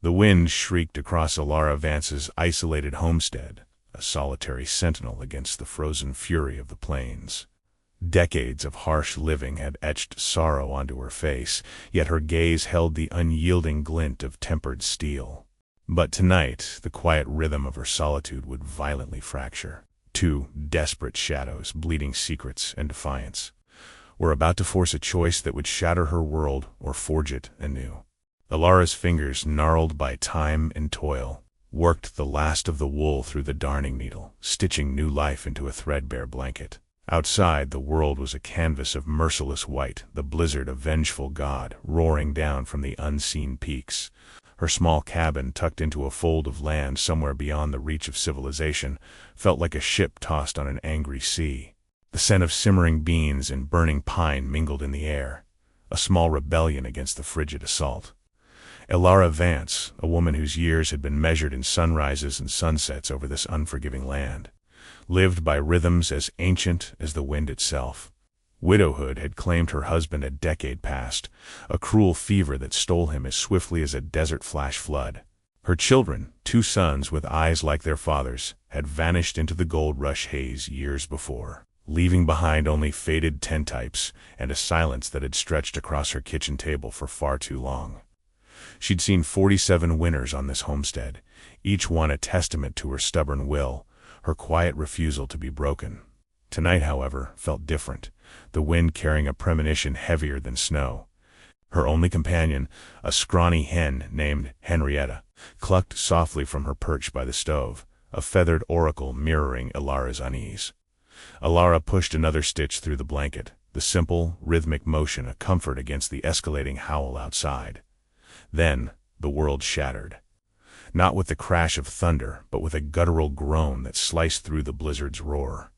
The wind shrieked across Alara Vance's isolated homestead, a solitary sentinel against the frozen fury of the plains. Decades of harsh living had etched sorrow onto her face, yet her gaze held the unyielding glint of tempered steel. But tonight, the quiet rhythm of her solitude would violently fracture. Two desperate shadows, bleeding secrets and defiance, were about to force a choice that would shatter her world or forge it anew. Alara's fingers, gnarled by time and toil, worked the last of the wool through the darning needle, stitching new life into a threadbare blanket. Outside, the world was a canvas of merciless white, the blizzard a vengeful god, roaring down from the unseen peaks. Her small cabin, tucked into a fold of land somewhere beyond the reach of civilization, felt like a ship tossed on an angry sea. The scent of simmering beans and burning pine mingled in the air, a small rebellion against the frigid assault. Alara Vance, a woman whose years had been measured in sunrises and sunsets over this unforgiving land, lived by rhythms as ancient as the wind itself. Widowhood had claimed her husband a decade past, a cruel fever that stole him as swiftly as a desert flash flood. Her children, two sons with eyes like their father's, had vanished into the gold rush haze years before, leaving behind only faded tintypes and a silence that had stretched across her kitchen table for far too long. She'd seen 47 winters on this homestead, each one a testament to her stubborn will, her quiet refusal to be broken. Tonight, however, felt different, the wind carrying a premonition heavier than snow. Her only companion, a scrawny hen named Henrietta, clucked softly from her perch by the stove, a feathered oracle mirroring Alara's unease. Alara pushed another stitch through the blanket, the simple, rhythmic motion a comfort against the escalating howl outside. Then, the world shattered. Not with the crash of thunder, but with a guttural groan that sliced through the blizzard's roar.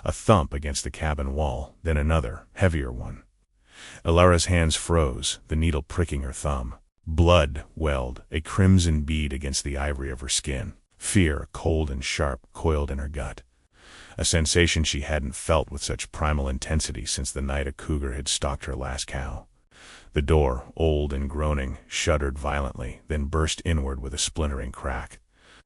A thump against the cabin wall, then another, heavier one. Alara's hands froze, the needle pricking her thumb. Blood welled, a crimson bead against the ivory of her skin. Fear, cold and sharp, coiled in her gut. A sensation she hadn't felt with such primal intensity since the night a cougar had stalked her last cow. The door, old and groaning, shuddered violently, then burst inward with a splintering crack.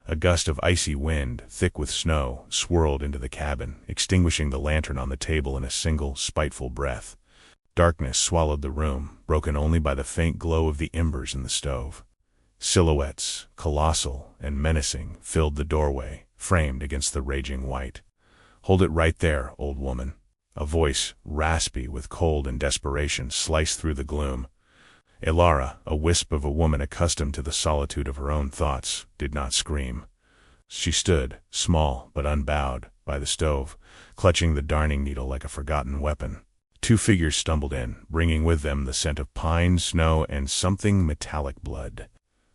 A gust of icy wind, thick with snow, swirled into the cabin, extinguishing the lantern on the table in a single, spiteful breath. Darkness swallowed the room, broken only by the faint glow of the embers in the stove. Silhouettes, colossal and menacing, filled the doorway, framed against the raging white. "Hold it right there, old woman." A voice, raspy with cold and desperation, sliced through the gloom. Alara, a wisp of a woman accustomed to the solitude of her own thoughts, did not scream. She stood, small but unbowed, by the stove, clutching the darning needle like a forgotten weapon. Two figures stumbled in, bringing with them the scent of pine, snow, and something metallic blood.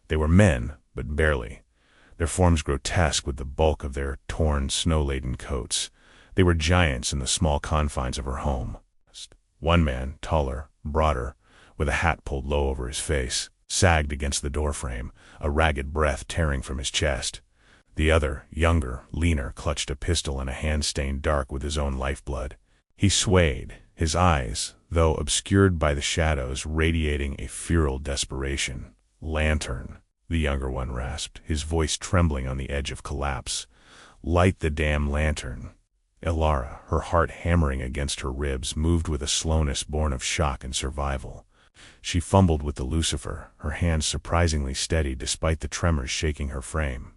They were men, but barely, their forms grotesque with the bulk of their torn, snow-laden coats. They were giants in the small confines of her home. One man, taller, broader, with a hat pulled low over his face, sagged against the doorframe, a ragged breath tearing from his chest. The other, younger, leaner, clutched a pistol in a hand stained dark with his own lifeblood. He swayed, his eyes, though obscured by the shadows, radiating a feral desperation. "Lantern," the younger one rasped, his voice trembling on the edge of collapse. "Light the damn lantern." Alara, her heart hammering against her ribs, moved with a slowness born of shock and survival. She fumbled with the lucifer, her hands surprisingly steady despite the tremors shaking her frame.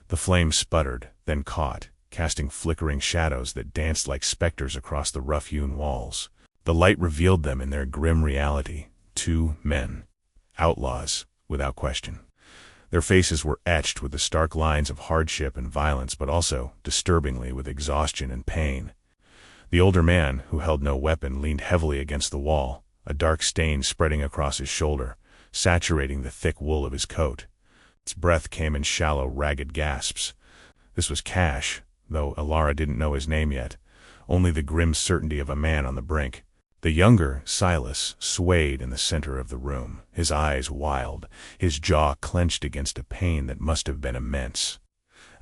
The flame sputtered, then caught, casting flickering shadows that danced like specters across the rough-hewn walls. The light revealed them in their grim reality, two men. Outlaws, without question. Their faces were etched with the stark lines of hardship and violence, but also, disturbingly, with exhaustion and pain. The older man, who held no weapon, leaned heavily against the wall, a dark stain spreading across his shoulder, saturating the thick wool of his coat. Its breath came in shallow, ragged gasps. This was Cash, though Alara didn't know his name yet, only the grim certainty of a man on the brink. The younger, Silas, swayed in the center of the room, his eyes wild, his jaw clenched against a pain that must have been immense.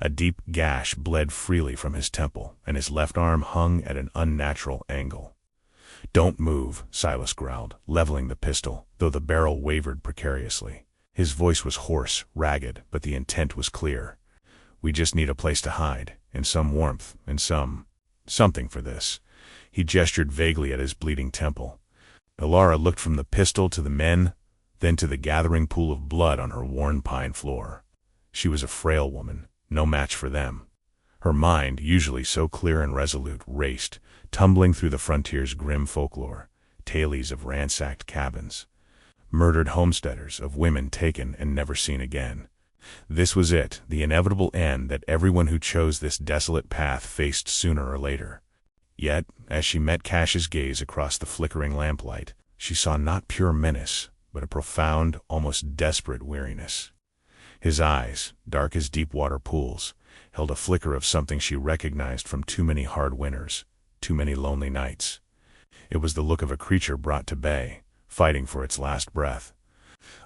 A deep gash bled freely from his temple, and his left arm hung at an unnatural angle. "Don't move," Silas growled, leveling the pistol, though the barrel wavered precariously. His voice was hoarse, ragged, but the intent was clear. "We just need a place to hide, and some warmth, and something for this." He gestured vaguely at his bleeding temple. Alara looked from the pistol to the men, then to the gathering pool of blood on her worn pine floor. She was a frail woman, no match for them. Her mind, usually so clear and resolute, raced, tumbling through the frontier's grim folklore, tales of ransacked cabins, murdered homesteaders, of women taken and never seen again. This was it, the inevitable end that everyone who chose this desolate path faced sooner or later. Yet, as she met Cash's gaze across the flickering lamplight, she saw not pure menace, but a profound, almost desperate weariness. His eyes, dark as deep-water pools, held a flicker of something she recognized from too many hard winters, too many lonely nights. It was the look of a creature brought to bay, fighting for its last breath.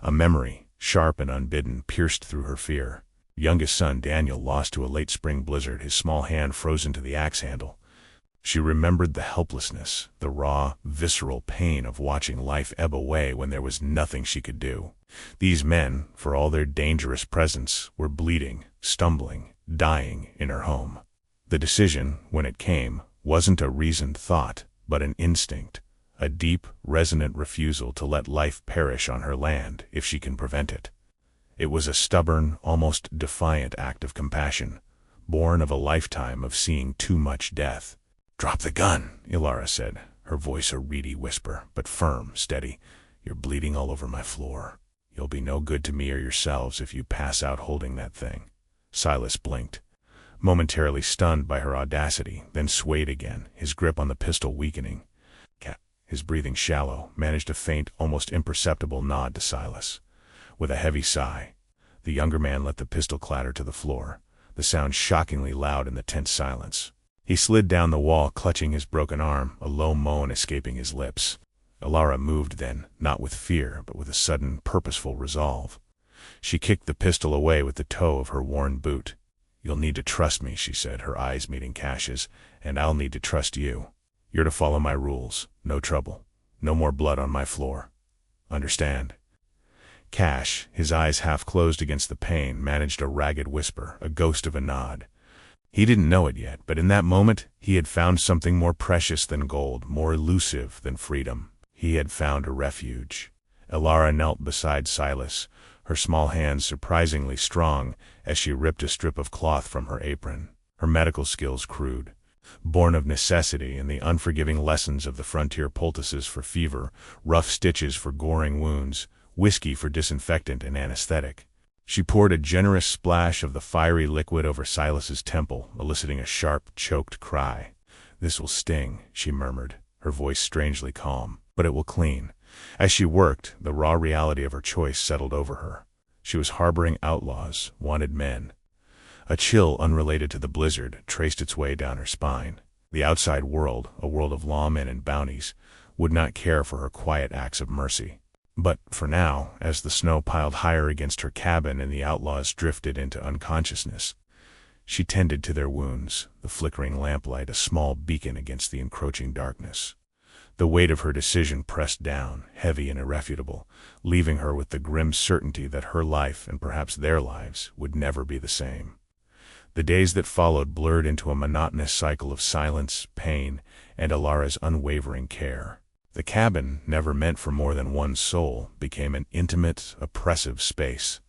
A memory, sharp and unbidden, pierced through her fear. Youngest son Daniel lost to a late spring blizzard, his small hand frozen to the axe handle. She remembered the helplessness, the raw, visceral pain of watching life ebb away when there was nothing she could do. These men, for all their dangerous presence, were bleeding, stumbling, dying in her home. The decision, when it came, wasn't a reasoned thought, but an instinct, a deep, resonant refusal to let life perish on her land if she can prevent it. It was a stubborn, almost defiant act of compassion, born of a lifetime of seeing too much death. "Drop the gun," Alara said, her voice a reedy whisper, but firm, steady. "You're bleeding all over my floor. You'll be no good to me or yourselves if you pass out holding that thing." Silas blinked, momentarily stunned by her audacity, then swayed again, his grip on the pistol weakening. His breathing shallow, managed a faint, almost imperceptible nod to Silas. With a heavy sigh, the younger man let the pistol clatter to the floor, the sound shockingly loud in the tense silence. He slid down the wall, clutching his broken arm, a low moan escaping his lips. Alara moved then, not with fear, but with a sudden, purposeful resolve. She kicked the pistol away with the toe of her worn boot. "You'll need to trust me," she said, her eyes meeting Cash's, "and I'll need to trust you. You're to follow my rules. No trouble. No more blood on my floor. Understand?" Cash, his eyes half closed against the pain, managed a ragged whisper, a ghost of a nod. He didn't know it yet, but in that moment he had found something more precious than gold, more elusive than freedom. He had found a refuge. Alara knelt beside Silas, her small hands surprisingly strong as she ripped a strip of cloth from her apron, her medical skills crude, born of necessity and the unforgiving lessons of the frontier poultices for fever, rough stitches for goring wounds, whiskey for disinfectant and anesthetic. She poured a generous splash of the fiery liquid over Silas's temple, eliciting a sharp, choked cry. "This will sting," she murmured, her voice strangely calm, "but it will clean." As she worked, the raw reality of her choice settled over her. She was harboring outlaws, wanted men. A chill unrelated to the blizzard traced its way down her spine. The outside world, a world of lawmen and bounties, would not care for her quiet acts of mercy. But, for now, as the snow piled higher against her cabin and the outlaws drifted into unconsciousness, she tended to their wounds, the flickering lamplight a small beacon against the encroaching darkness. The weight of her decision pressed down, heavy and irrefutable, leaving her with the grim certainty that her life, and perhaps their lives, would never be the same. The days that followed blurred into a monotonous cycle of silence, pain, and Alara's unwavering care. The cabin, never meant for more than one soul, became an intimate, oppressive space.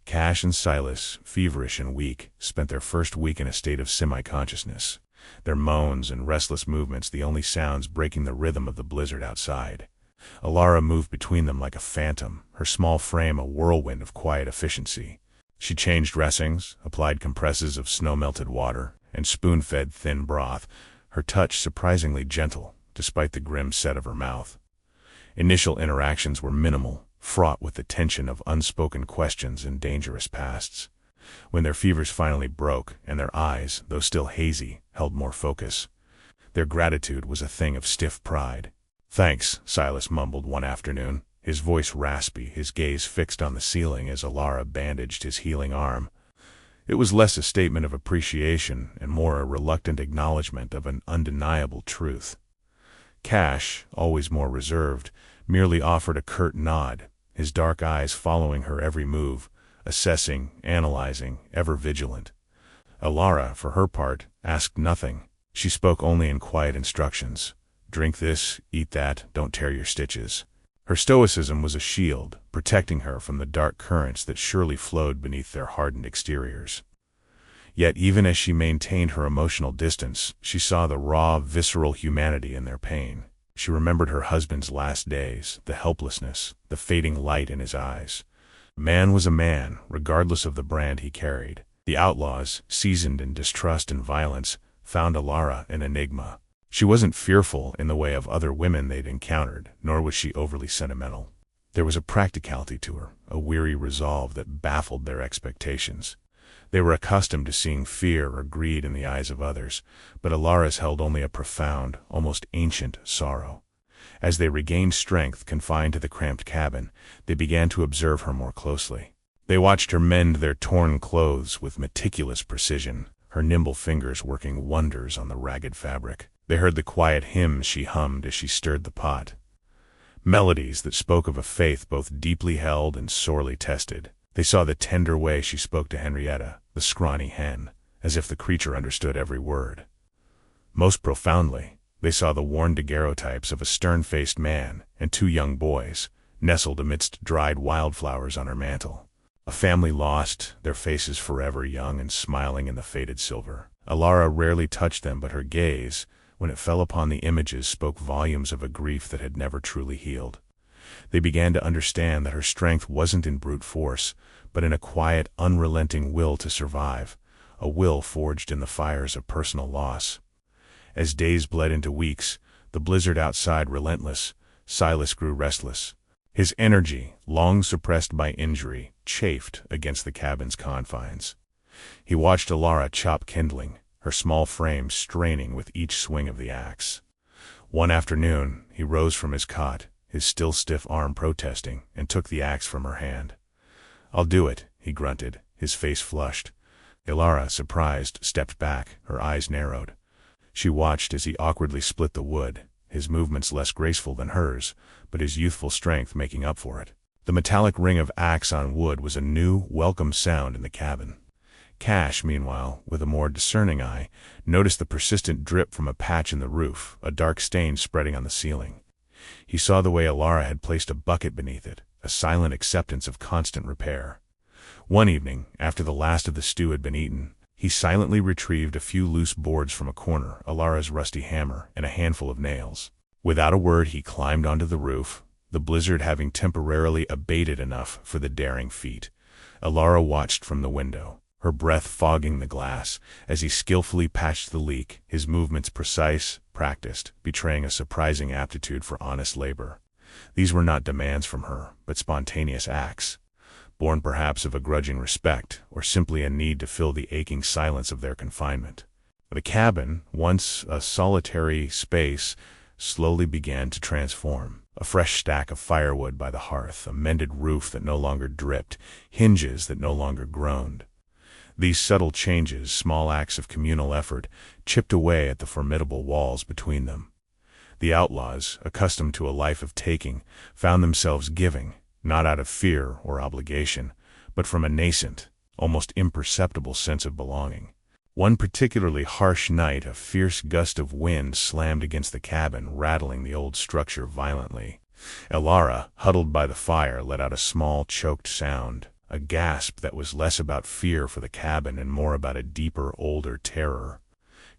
Cash and Silas, feverish and weak, spent their first week in a state of semi-consciousness, their moans and restless movements the only sounds breaking the rhythm of the blizzard outside. Alara moved between them like a phantom, her small frame a whirlwind of quiet efficiency. She changed dressings, applied compresses of snow-melted water, and spoon-fed thin broth, her touch surprisingly gentle, despite the grim set of her mouth. Initial interactions were minimal, fraught with the tension of unspoken questions and dangerous pasts. When their fevers finally broke, and their eyes, though still hazy, held more focus, their gratitude was a thing of stiff pride. "Thanks," Silas mumbled one afternoon, his voice raspy, his gaze fixed on the ceiling as Alara bandaged his healing arm. It was less a statement of appreciation and more a reluctant acknowledgement of an undeniable truth. Cash, always more reserved, merely offered a curt nod, his dark eyes following her every move, assessing, analyzing, ever vigilant. Alara, for her part, asked nothing. She spoke only in quiet instructions. Drink this, eat that, don't tear your stitches. Her stoicism was a shield, protecting her from the dark currents that surely flowed beneath their hardened exteriors. Yet even as she maintained her emotional distance, she saw the raw, visceral humanity in their pain. She remembered her husband's last days, the helplessness, the fading light in his eyes. Man was a man, regardless of the brand he carried. The outlaws, seasoned in distrust and violence, found Alara an enigma. She wasn't fearful in the way of other women they'd encountered, nor was she overly sentimental. There was a practicality to her, a weary resolve that baffled their expectations. They were accustomed to seeing fear or greed in the eyes of others, but Alara's held only a profound, almost ancient sorrow. As they regained strength confined to the cramped cabin, they began to observe her more closely. They watched her mend their torn clothes with meticulous precision, her nimble fingers working wonders on the ragged fabric. They heard the quiet hymns she hummed as she stirred the pot. Melodies that spoke of a faith both deeply held and sorely tested. They saw the tender way she spoke to Henrietta, the scrawny hen, as if the creature understood every word. Most profoundly, they saw the worn daguerreotypes of a stern-faced man and two young boys, nestled amidst dried wildflowers on her mantle. A family lost, their faces forever young and smiling in the faded silver. Alara rarely touched them, but her gaze, when it fell upon the images, spoke volumes of a grief that had never truly healed. They began to understand that her strength wasn't in brute force, but in a quiet, unrelenting will to survive, a will forged in the fires of personal loss. As days bled into weeks, the blizzard outside relentless, Silas grew restless. His energy, long suppressed by injury, chafed against the cabin's confines. He watched Alara chop kindling, her small frame straining with each swing of the axe. One afternoon, he rose from his cot, his still stiff arm protesting, and took the axe from her hand. "I'll do it," he grunted, his face flushed. Alara, surprised, stepped back, her eyes narrowed. She watched as he awkwardly split the wood, his movements less graceful than hers, but his youthful strength making up for it. The metallic ring of axe on wood was a new, welcome sound in the cabin. Cash, meanwhile, with a more discerning eye, noticed the persistent drip from a patch in the roof, a dark stain spreading on the ceiling. He saw the way Alara had placed a bucket beneath it, a silent acceptance of constant repair. One evening, after the last of the stew had been eaten, he silently retrieved a few loose boards from a corner, Alara's rusty hammer, and a handful of nails. Without a word he climbed onto the roof, the blizzard having temporarily abated enough for the daring feat. Alara watched from the window, her breath fogging the glass, as he skillfully patched the leak, his movements precise, practiced, betraying a surprising aptitude for honest labor. These were not demands from her, but spontaneous acts, born perhaps of a grudging respect, or simply a need to fill the aching silence of their confinement. The cabin, once a solitary space, slowly began to transform. A fresh stack of firewood by the hearth, a mended roof that no longer dripped, hinges that no longer groaned. These subtle changes, small acts of communal effort, chipped away at the formidable walls between them. The outlaws, accustomed to a life of taking, found themselves giving, not out of fear or obligation, but from a nascent, almost imperceptible sense of belonging. One particularly harsh night, a fierce gust of wind slammed against the cabin, rattling the old structure violently. Alara, huddled by the fire, let out a small, choked sound, a gasp that was less about fear for the cabin and more about a deeper, older terror.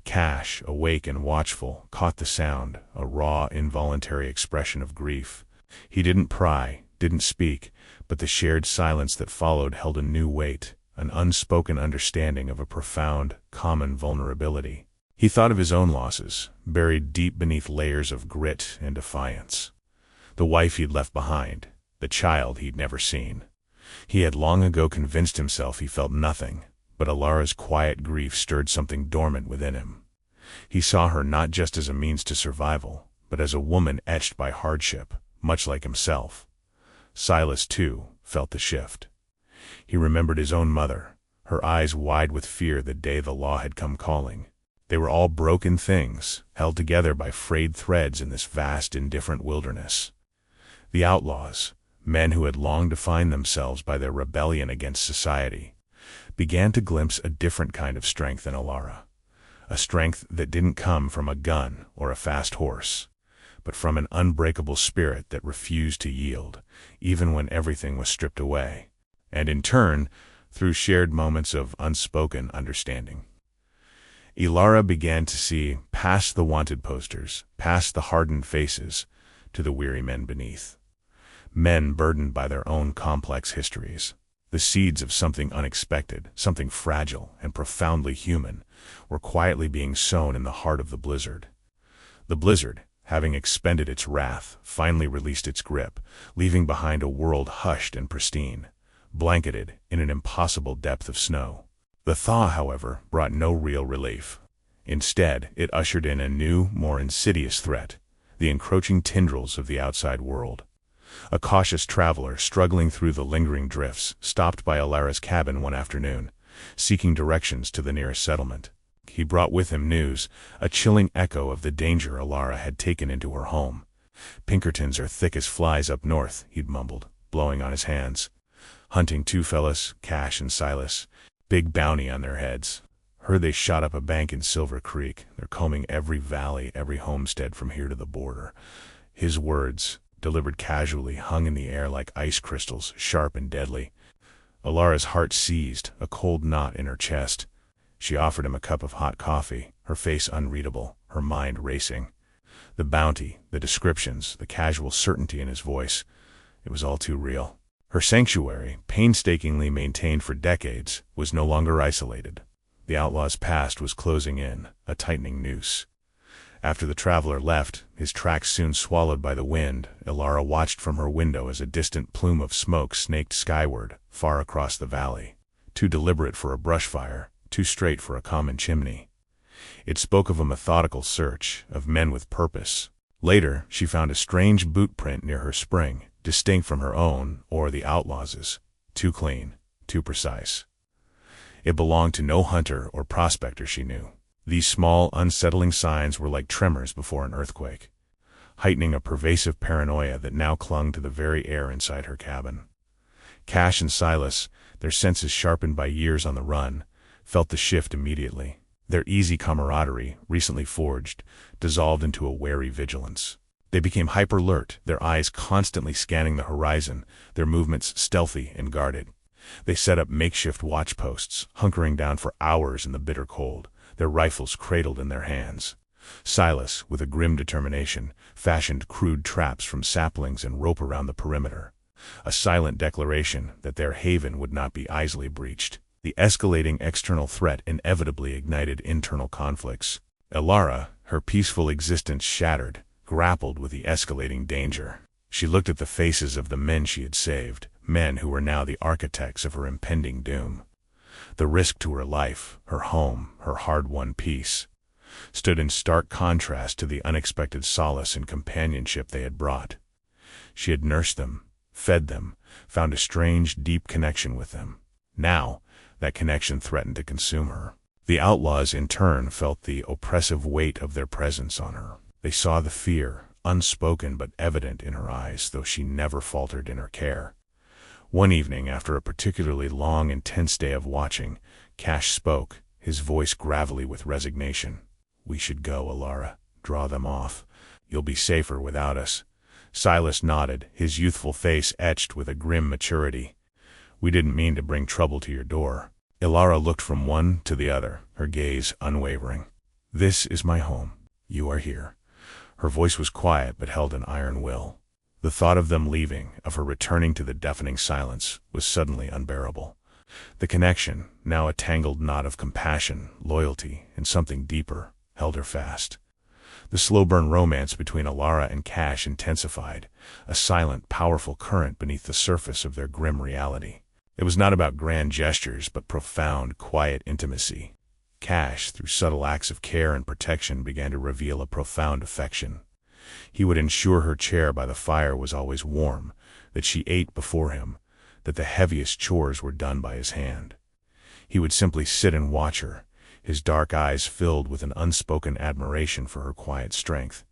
Cash, awake and watchful, caught the sound, a raw, involuntary expression of grief. He didn't pry, didn't speak, but the shared silence that followed held a new weight, an unspoken understanding of a profound, common vulnerability. He thought of his own losses, buried deep beneath layers of grit and defiance. The wife he'd left behind, the child he'd never seen. He had long ago convinced himself he felt nothing, but Alara's quiet grief stirred something dormant within him. He saw her not just as a means to survival, but as a woman etched by hardship, much like himself. Silas, too, felt the shift. He remembered his own mother, her eyes wide with fear the day the law had come calling. They were all broken things, held together by frayed threads in this vast, indifferent wilderness. The outlaws, Men who had long defined themselves by their rebellion against society, began to glimpse a different kind of strength in Alara. A strength that didn't come from a gun or a fast horse, but from an unbreakable spirit that refused to yield, even when everything was stripped away, and in turn, through shared moments of unspoken understanding. Alara began to see past the wanted posters, past the hardened faces, to the weary men beneath. Men burdened by their own complex histories. The seeds of something unexpected, something fragile and profoundly human, were quietly being sown in the heart of the blizzard. The blizzard, having expended its wrath, finally released its grip, leaving behind a world hushed and pristine, blanketed in an impossible depth of snow. The thaw, however, brought no real relief. Instead, it ushered in a new, more insidious threat, the encroaching tendrils of the outside world. A cautious traveler struggling through the lingering drifts stopped by Alara's cabin one afternoon, seeking directions to the nearest settlement. He brought with him news, a chilling echo of the danger Alara had taken into her home. "Pinkertons are thick as flies up north," he'd mumbled, blowing on his hands. "Hunting two fellas, Cash and Silas. Big bounty on their heads. Heard they shot up a bank in Silver Creek. They're combing every valley, every homestead from here to the border." His words, delivered casually, hung in the air like ice crystals, sharp and deadly. Alara's heart seized, a cold knot in her chest. She offered him a cup of hot coffee, her face unreadable, her mind racing. The bounty, the descriptions, the casual certainty in his voice, it was all too real. Her sanctuary, painstakingly maintained for decades, was no longer isolated. The Outlaws' past was closing in, a tightening noose. After the traveler left, his tracks soon swallowed by the wind, Alara watched from her window as a distant plume of smoke snaked skyward, far across the valley. Too deliberate for a brush fire, too straight for a common chimney. It spoke of a methodical search, of men with purpose. Later, she found a strange boot print near her spring, distinct from her own, or the Outlaw's. Too clean, too precise. It belonged to no hunter or prospector she knew. These small, unsettling signs were like tremors before an earthquake, heightening a pervasive paranoia that now clung to the very air inside her cabin. Cash and Silas, their senses sharpened by years on the run, felt the shift immediately. Their easy camaraderie, recently forged, dissolved into a wary vigilance. They became hyper-alert, their eyes constantly scanning the horizon, their movements stealthy and guarded. They set up makeshift watch posts, hunkering down for hours in the bitter cold, their rifles cradled in their hands. Silas, with a grim determination, fashioned crude traps from saplings and rope around the perimeter, a silent declaration that their haven would not be easily breached. The escalating external threat inevitably ignited internal conflicts. Alara, her peaceful existence shattered, grappled with the escalating danger. She looked at the faces of the men she had saved, men who were now the architects of her impending doom. The risk to her life, her home, her hard-won peace, stood in stark contrast to the unexpected solace and companionship they had brought. She had nursed them, fed them, found a strange, deep connection with them. Now, that connection threatened to consume her. The Outlaws, in turn, felt the oppressive weight of their presence on her. They saw the fear, unspoken but evident in her eyes, though she never faltered in her care. One evening, after a particularly long and tense day of watching, Cash spoke, his voice gravelly with resignation. "We should go, Alara. Draw them off. You'll be safer without us." Silas nodded, his youthful face etched with a grim maturity. "We didn't mean to bring trouble to your door." Alara looked from one to the other, her gaze unwavering. "This is my home. You are here." Her voice was quiet but held an iron will. The thought of them leaving, of her returning to the deafening silence, was suddenly unbearable. The connection, now a tangled knot of compassion, loyalty, and something deeper, held her fast. The slow-burn romance between Alara and Cash intensified, a silent, powerful current beneath the surface of their grim reality. It was not about grand gestures, but profound, quiet intimacy. Cash, through subtle acts of care and protection, began to reveal a profound affection. He would ensure her chair by the fire was always warm, that she ate before him, that the heaviest chores were done by his hand. He would simply sit and watch her, his dark eyes filled with an unspoken admiration for her quiet strength.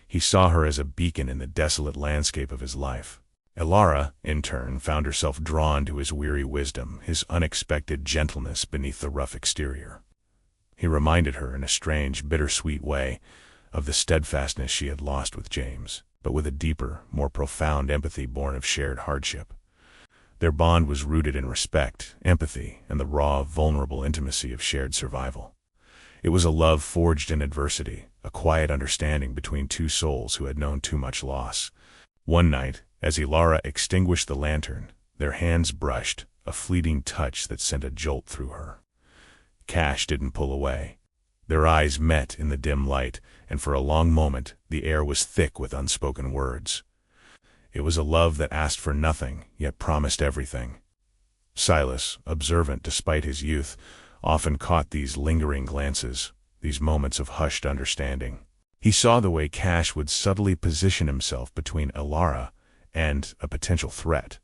He saw her as a beacon in the desolate landscape of his life. Elara, in turn, found herself drawn to his weary wisdom, his unexpected gentleness beneath the rough exterior. He reminded her in a strange, bittersweet way of the steadfastness she had lost with James, but with a deeper, more profound empathy born of shared hardship. Their bond was rooted in respect, empathy, and the raw, vulnerable intimacy of shared survival. It was a love forged in adversity, a quiet understanding between two souls who had known too much loss. One night, as Elara extinguished the lantern, their hands brushed, a fleeting touch that sent a jolt through her. Cash didn't pull away. Their eyes met in the dim light, and for a long moment the air was thick with unspoken words. It was a love that asked for nothing, yet promised everything. Silas, observant despite his youth, often caught these lingering glances, these moments of hushed understanding. He saw the way Cash would subtly position himself between Elara and a potential threat,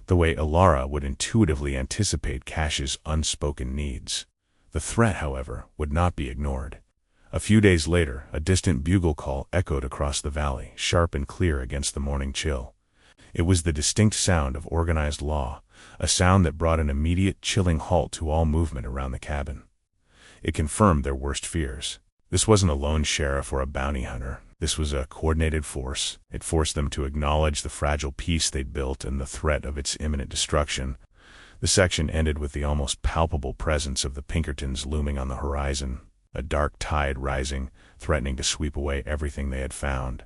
the way Elara would intuitively anticipate Cash's unspoken needs. The threat, however, would not be ignored. A few days later, a distant bugle call echoed across the valley, sharp and clear against the morning chill. It was the distinct sound of organized law, a sound that brought an immediate, chilling halt to all movement around the cabin. It confirmed their worst fears. This wasn't a lone sheriff or a bounty hunter. This was a coordinated force. It forced them to acknowledge the fragile peace they'd built and the threat of its imminent destruction. The section ended with the almost palpable presence of the Pinkertons looming on the horizon, a dark tide rising, threatening to sweep away everything they had found.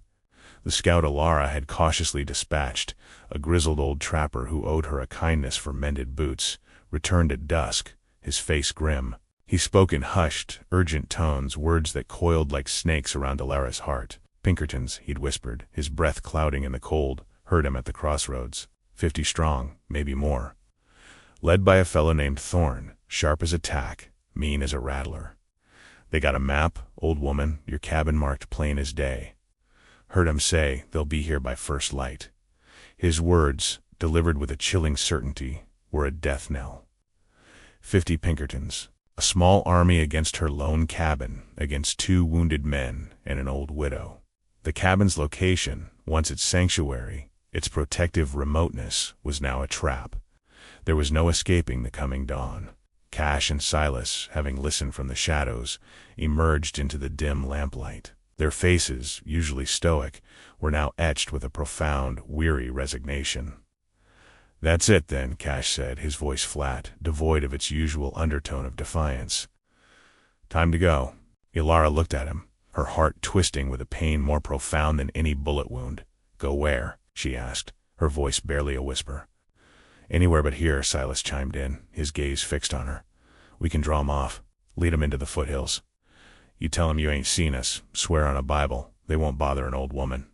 The scout Elara had cautiously dispatched, a grizzled old trapper who owed her a kindness for mended boots, returned at dusk, his face grim. He spoke in hushed, urgent tones, words that coiled like snakes around Elara's heart. Pinkertons, he'd whispered, his breath clouding in the cold, heard him at the crossroads. 50 strong, maybe more. Led by a fellow named Thorne, sharp as a tack, mean as a rattler. They got a map, old woman, your cabin marked plain as day. Heard him say, they'll be here by first light. His words, delivered with a chilling certainty, were a death knell. 50 Pinkertons, a small army against her lone cabin, against 2 wounded men and an old widow. The cabin's location, once its sanctuary, its protective remoteness, was now a trap. There was no escaping the coming dawn. Cash and Silas, having listened from the shadows, emerged into the dim lamplight. Their faces, usually stoic, were now etched with a profound, weary resignation. "That's it, then," Cash said, his voice flat, devoid of its usual undertone of defiance. "Time to go." Elara looked at him, her heart twisting with a pain more profound than any bullet wound. "Go where?" she asked, her voice barely a whisper. "Anywhere but here," Silas chimed in, his gaze fixed on her. "We can draw 'em off. Lead 'em into the foothills. You tell 'em you ain't seen us. Swear on a Bible. They won't bother an old woman."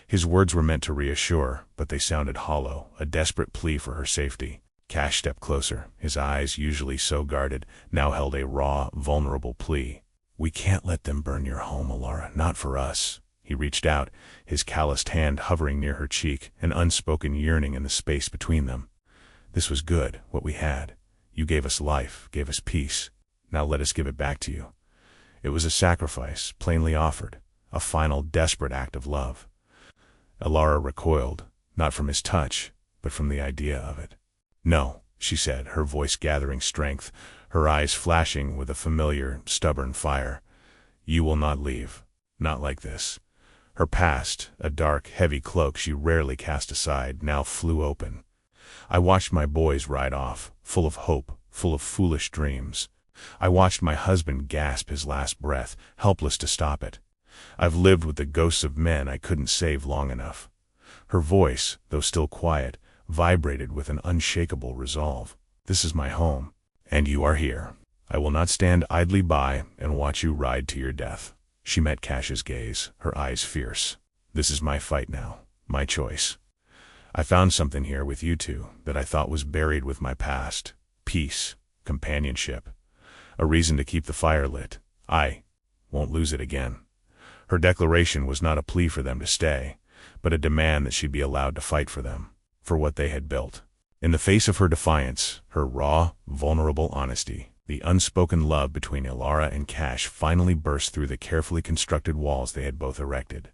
His words were meant to reassure, but they sounded hollow, a desperate plea for her safety. Cash stepped closer. His eyes, usually so guarded, now held a raw, vulnerable plea. "We can't let them burn your home, Elara. Not for us." He reached out, his calloused hand hovering near her cheek, an unspoken yearning in the space between them. "This was good, what we had. You gave us life, gave us peace. Now let us give it back to you." It was a sacrifice, plainly offered, a final desperate act of love. Elara recoiled, not from his touch, but from the idea of it. "No," she said, her voice gathering strength, her eyes flashing with a familiar, stubborn fire. "You will not leave. Not like this." Her past, a dark, heavy cloak she rarely cast aside, now flew open. "I watched my boys ride off, full of hope, full of foolish dreams. I watched my husband gasp his last breath, helpless to stop it. I've lived with the ghosts of men I couldn't save long enough." Her voice, though still quiet, vibrated with an unshakable resolve. "This is my home, and you are here. I will not stand idly by and watch you ride to your death." She met Cash's gaze, her eyes fierce. "This is my fight now, my choice. I found something here with you two that I thought was buried with my past. Peace, companionship, a reason to keep the fire lit. I won't lose it again." Her declaration was not a plea for them to stay, but a demand that she be allowed to fight for them, for what they had built. In the face of her defiance, her raw, vulnerable honesty, the unspoken love between Elara and Cash finally burst through the carefully constructed walls they had both erected.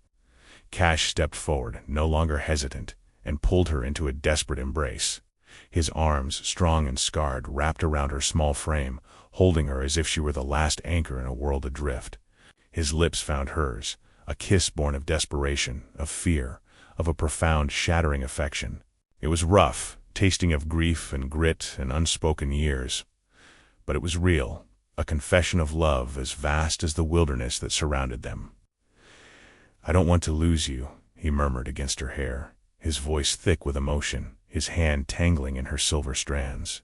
Cash stepped forward, no longer hesitant, and pulled her into a desperate embrace. His arms, strong and scarred, wrapped around her small frame, holding her as if she were the last anchor in a world adrift. His lips found hers, a kiss born of desperation, of fear, of a profound, shattering affection. It was rough, tasting of grief and grit and unspoken years. But it was real, a confession of love as vast as the wilderness that surrounded them. "I don't want to lose you," he murmured against her hair, his voice thick with emotion, his hand tangling in her silver strands.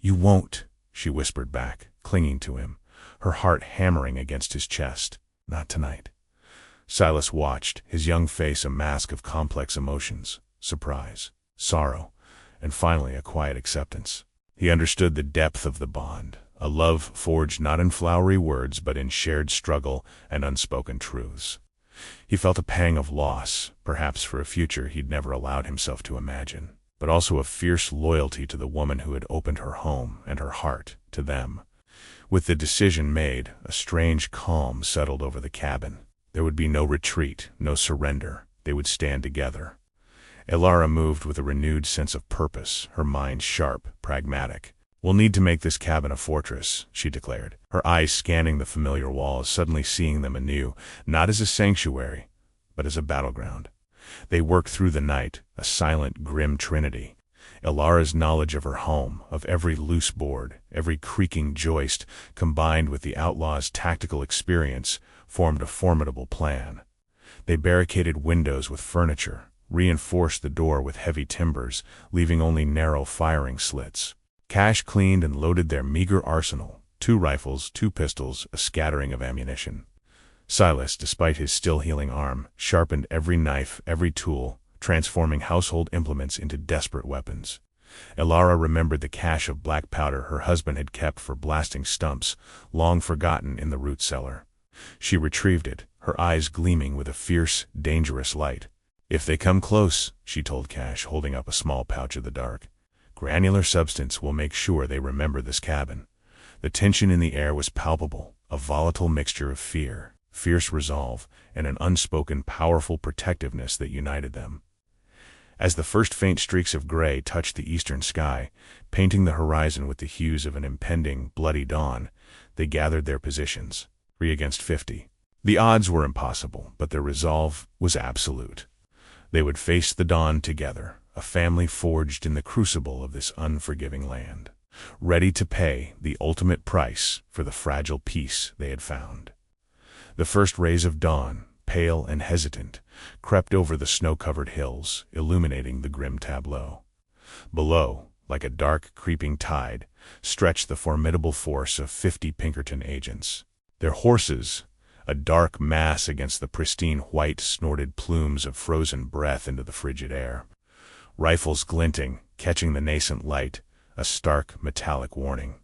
"You won't," she whispered back, clinging to him, her heart hammering against his chest. "Not tonight." Silas watched, his young face a mask of complex emotions, surprise, sorrow, and finally a quiet acceptance. He understood the depth of the bond, a love forged not in flowery words but in shared struggle and unspoken truths. He felt a pang of loss, perhaps for a future he'd never allowed himself to imagine, but also a fierce loyalty to the woman who had opened her home and her heart to them. With the decision made, a strange calm settled over the cabin. There would be no retreat, no surrender. They would stand together. Elara moved with a renewed sense of purpose, her mind sharp, pragmatic. "We'll need to make this cabin a fortress," she declared, her eyes scanning the familiar walls, suddenly seeing them anew, not as a sanctuary, but as a battleground. They worked through the night, a silent, grim trinity. Elara's knowledge of her home, of every loose board, every creaking joist, combined with the Outlaws' tactical experience, formed a formidable plan. They barricaded windows with furniture, reinforced the door with heavy timbers, leaving only narrow firing slits. Cash cleaned and loaded their meager arsenal, 2 rifles, 2 pistols, a scattering of ammunition. Silas, despite his still-healing arm, sharpened every knife, every tool, transforming household implements into desperate weapons. Elara remembered the cache of black powder her husband had kept for blasting stumps, long forgotten in the root cellar. She retrieved it, her eyes gleaming with a fierce, dangerous light. "If they come close," she told Cash, holding up a small pouch of the dark, "granular substance will make sure they remember this cabin." The tension in the air was palpable, a volatile mixture of fear, fierce resolve, and an unspoken, powerful protectiveness that united them. As the first faint streaks of gray touched the eastern sky, painting the horizon with the hues of an impending, bloody dawn, they gathered their positions, 3 against 50. The odds were impossible, but their resolve was absolute. They would face the dawn together, a family forged in the crucible of this unforgiving land, ready to pay the ultimate price for the fragile peace they had found. The first rays of dawn, pale and hesitant, crept over the snow-covered hills, illuminating the grim tableau. Below, like a dark, creeping tide, stretched the formidable force of 50 Pinkerton agents. Their horses, a dark mass against the pristine white, snorted plumes of frozen breath into the frigid air. Rifles glinting, catching the nascent light, a stark, metallic warning.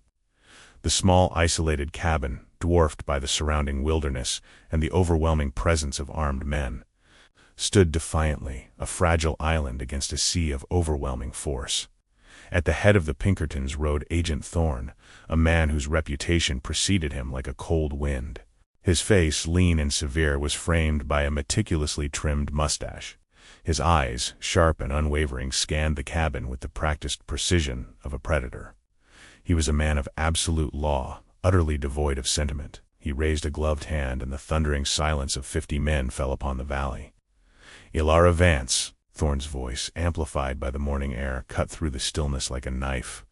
The small, isolated cabin, dwarfed by the surrounding wilderness and the overwhelming presence of armed men, stood defiantly, a fragile island against a sea of overwhelming force. At the head of the Pinkertons rode Agent Thorne, a man whose reputation preceded him like a cold wind. His face, lean and severe, was framed by a meticulously trimmed mustache. His eyes, sharp and unwavering, scanned the cabin with the practiced precision of a predator. He was a man of absolute law, utterly devoid of sentiment. He raised a gloved hand, and the thundering silence of 50 men fell upon the valley. "Elara Vance," Thorne's voice, amplified by the morning air, cut through the stillness like a knife.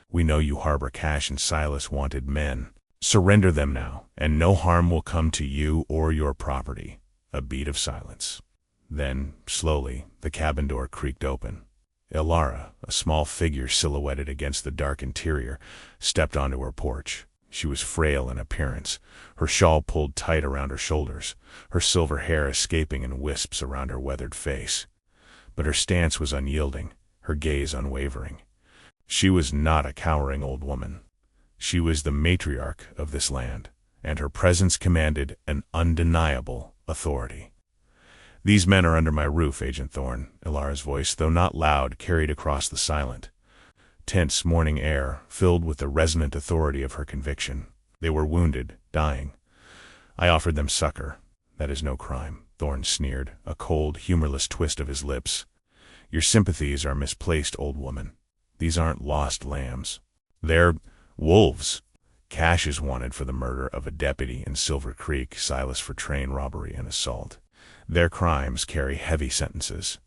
"We know you harbor Cash and Silas wanted men. Surrender them now, and no harm will come to you or your property." A beat of silence. Then, slowly, the cabin door creaked open. Elara, a small figure silhouetted against the dark interior, stepped onto her porch. She was frail in appearance, her shawl pulled tight around her shoulders, her silver hair escaping in wisps around her weathered face. But her stance was unyielding, her gaze unwavering. She was not a cowering old woman. She was the matriarch of this land, and her presence commanded an undeniable authority. "These men are under my roof, Agent Thorne," Elara's voice, though not loud, carried across the silent, tense morning air, filled with the resonant authority of her conviction. "They were wounded, dying. I offered them succor. That is no crime," Thorne sneered, a cold, humorless twist of his lips. Your sympathies are misplaced, old woman. These aren't lost lambs. They're wolves. Cash is wanted for the murder of a deputy in Silver Creek, Silas for train robbery and assault. Their crimes carry heavy sentences.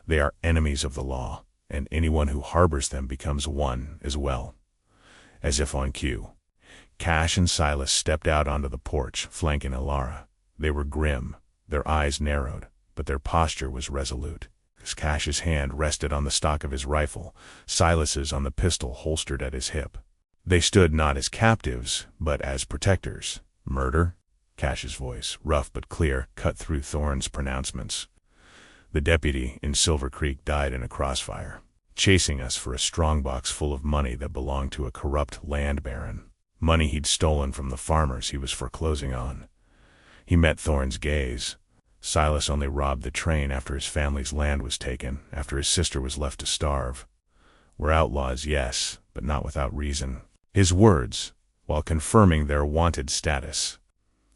They are enemies of the law, and anyone who harbors them becomes one as well. As if on cue, Cash and Silas stepped out onto the porch, flanking Alara. They were grim, their eyes narrowed, but their posture was resolute. Cash's hand rested on the stock of his rifle, Silas's on the pistol holstered at his hip. They stood not as captives, but as protectors. Murder? Cash's voice, rough but clear, cut through Thorne's pronouncements. The deputy in Silver Creek died in a crossfire, chasing us for a strongbox full of money that belonged to a corrupt land baron. Money he'd stolen from the farmers he was foreclosing on. He met Thorne's gaze. Silas only robbed the train after his family's land was taken, after his sister was left to starve. We're outlaws, yes, but not without reason. His words, while confirming their wanted status,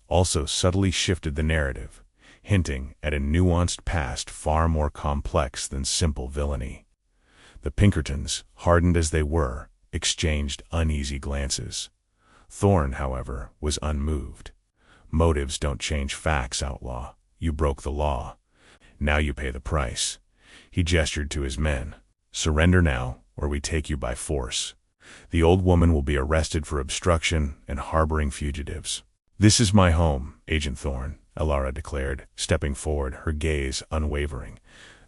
also subtly shifted the narrative, hinting at a nuanced past far more complex than simple villainy. The Pinkertons, hardened as they were, exchanged uneasy glances. Thorne, however, was unmoved. Motives don't change facts, outlaw. You broke the law. Now you pay the price. He gestured to his men. Surrender now, or we take you by force. The old woman will be arrested for obstruction and harboring fugitives. This is my home, Agent Thorne, Alara declared, stepping forward, her gaze unwavering.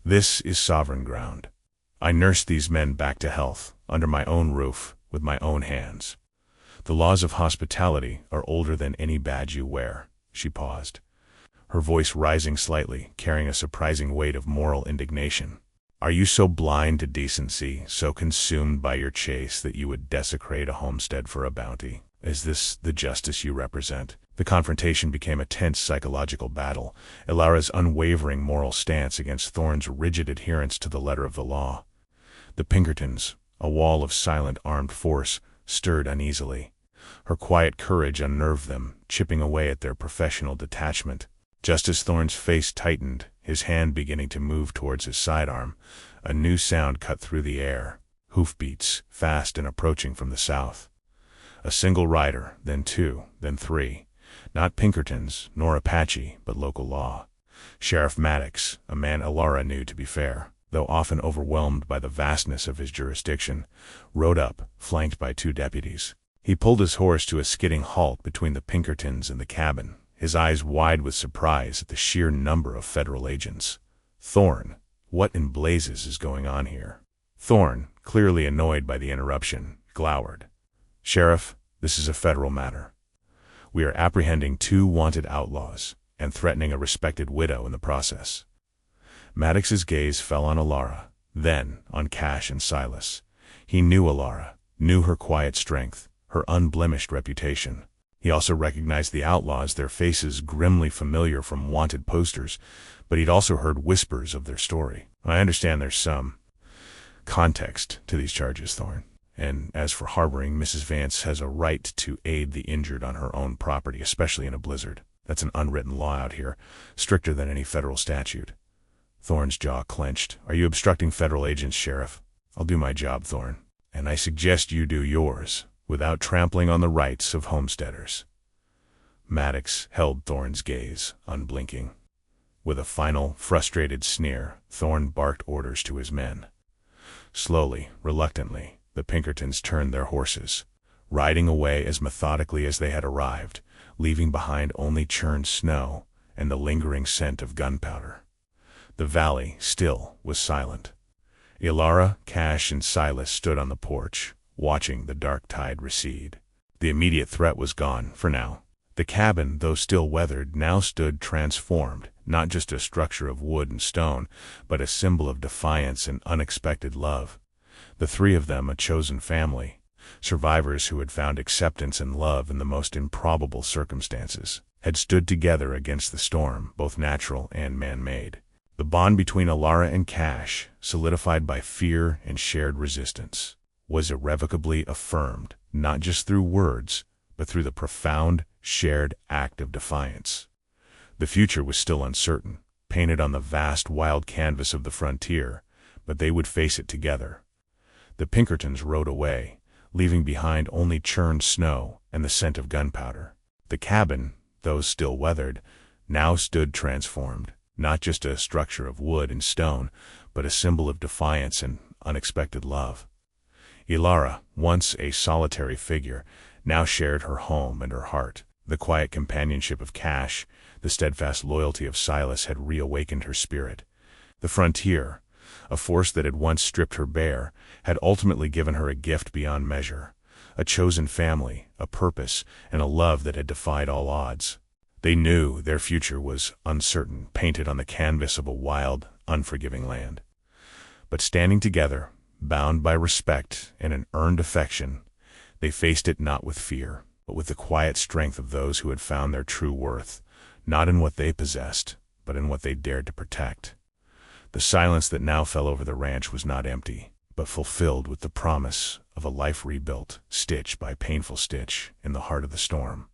This is sovereign ground. I nursed these men back to health, under my own roof, with my own hands. The laws of hospitality are older than any badge you wear. She paused, her voice rising slightly, carrying a surprising weight of moral indignation. Are you so blind to decency, so consumed by your chase, that you would desecrate a homestead for a bounty? Is this the justice you represent? The confrontation became a tense psychological battle, Alara's unwavering moral stance against Thorne's rigid adherence to the letter of the law. The Pinkertons, a wall of silent armed force, stirred uneasily. Her quiet courage unnerved them, chipping away at their professional detachment. Just as Thorne's face tightened, his hand beginning to move towards his sidearm, a new sound cut through the air. Hoofbeats, fast and approaching from the south. A single rider, then two, then three. Not Pinkertons, nor Apache, but local law. Sheriff Maddox, a man Alara knew to be fair, though often overwhelmed by the vastness of his jurisdiction, rode up, flanked by two deputies. He pulled his horse to a skidding halt between the Pinkertons and the cabin, his eyes wide with surprise at the sheer number of federal agents. Thorne, what in blazes is going on here? Thorne, clearly annoyed by the interruption, glowered. Sheriff, this is a federal matter. We are apprehending 2 wanted outlaws, and threatening a respected widow in the process. Maddox's gaze fell on Alara, then on Cash and Silas. He knew Alara, knew her quiet strength, her unblemished reputation. He also recognized the outlaws, their faces grimly familiar from wanted posters, but he'd also heard whispers of their story. I understand there's some context to these charges, Thorne. And as for harboring, Mrs. Vance has a right to aid the injured on her own property, especially in a blizzard. That's an unwritten law out here, stricter than any federal statute. Thorne's jaw clenched. Are you obstructing federal agents, Sheriff? I'll do my job, Thorne, and I suggest you do yours, without trampling on the rights of homesteaders. Maddox held Thorne's gaze, unblinking. With a final, frustrated sneer, Thorne barked orders to his men. Slowly, reluctantly, the Pinkertons turned their horses, riding away as methodically as they had arrived, leaving behind only churned snow and the lingering scent of gunpowder. The valley, still, was silent. Alara, Cash, and Silas stood on the porch, watching the dark tide recede. The immediate threat was gone, for now. The cabin, though still weathered, now stood transformed, not just a structure of wood and stone, but a symbol of defiance and unexpected love. The 3 of them, a chosen family, survivors who had found acceptance and love in the most improbable circumstances, had stood together against the storm, both natural and man-made. The bond between Alara and Cash, solidified by fear and shared resistance, was irrevocably affirmed, not just through words, but through the profound, shared act of defiance. The future was still uncertain, painted on the vast wild canvas of the frontier, but they would face it together. The Pinkertons rode away, leaving behind only churned snow and the scent of gunpowder. The cabin, though still weathered, now stood transformed, not just a structure of wood and stone, but a symbol of defiance and unexpected love. Ilara, once a solitary figure, now shared her home and her heart. The quiet companionship of Cash, the steadfast loyalty of Silas had reawakened her spirit. The frontier, a force that had once stripped her bare, had ultimately given her a gift beyond measure, a chosen family, a purpose, and a love that had defied all odds. They knew their future was uncertain, painted on the canvas of a wild, unforgiving land. But standing together, bound by respect and an earned affection, they faced it not with fear, but with the quiet strength of those who had found their true worth, not in what they possessed, but in what they dared to protect. The silence that now fell over the ranch was not empty, but fulfilled with the promise of a life rebuilt, stitch by painful stitch, in the heart of the storm.